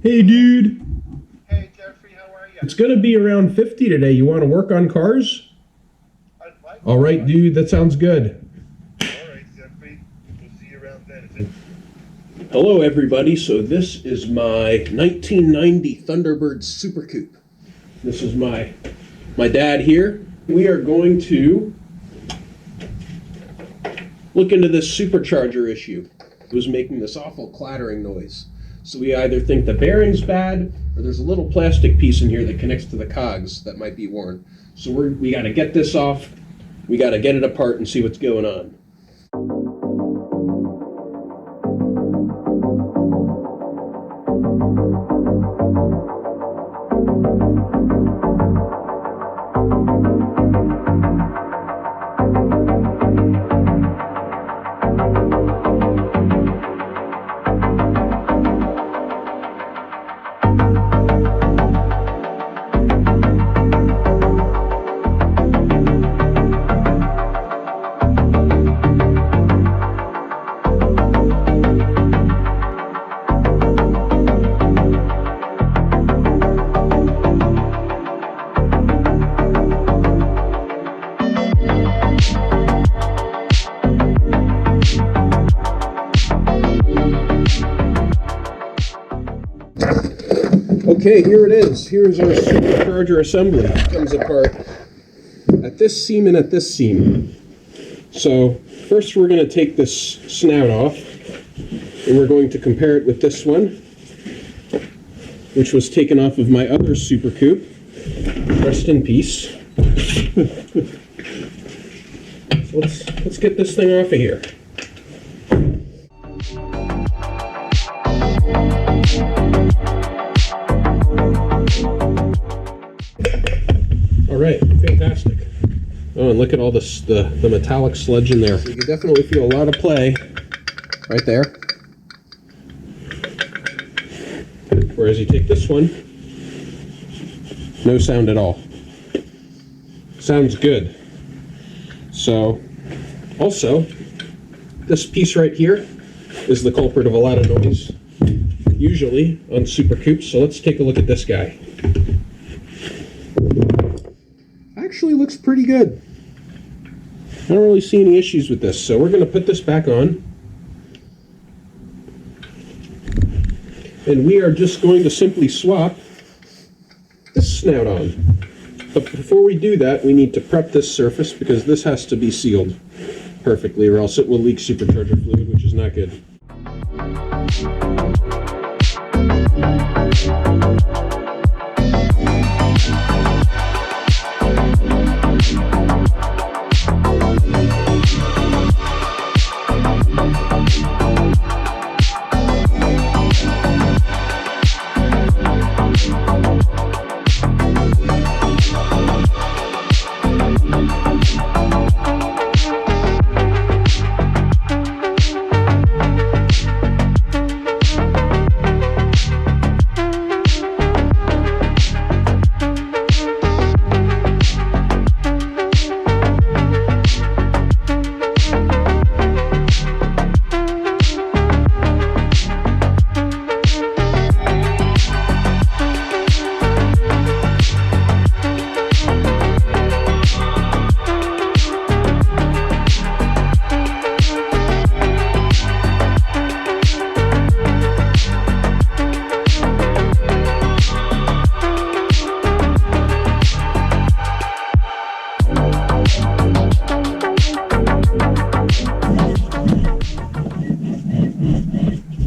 Hey, dude. Hey, Jeffrey, how are you? It's going to be around 50 today. You want to work on cars? I'd like All right, dude. That sounds good. All right, Jeffrey. We'll see you around then. Hello, everybody. So this is my 1990 Thunderbird SuperCoupe. This is my dad here. We are going to look into this Supercharger issue. It was making this awful clattering noise. So we either think the bearing's bad, or there's a little plastic piece in here that connects to the cogs that might be worn. So we got to get this off. We got to get it apart and see what's going on. Okay, here it is. Here's our Supercharger assembly. It comes apart at this seam and at this seam. So first we're going to take this snout off, and we're going to compare it with this one, which was taken off of my other SuperCoupe. Rest in peace. Let's get this thing off of here. Alright, fantastic. Oh, and look at all this, the metallic sludge in there. You can definitely feel a lot of play right there. Whereas you take this one, no sound at all. Sounds good. So, also, this piece right here is the culprit of a lot of noise, usually on SuperCoupes. So let's take a look at this guy. Actually looks pretty good. I don't really see any issues with this, so we're going to put this back on. And we are just going to simply swap this snout on. But before we do that, we need to prep this surface because this has to be sealed perfectly or else it will leak supercharger fluid, which is not good.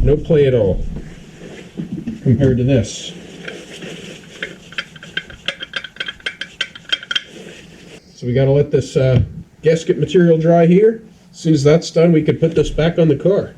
No play at all compared to this. So we got to let this gasket material dry here. As soon as that's done, we could put this back on the car.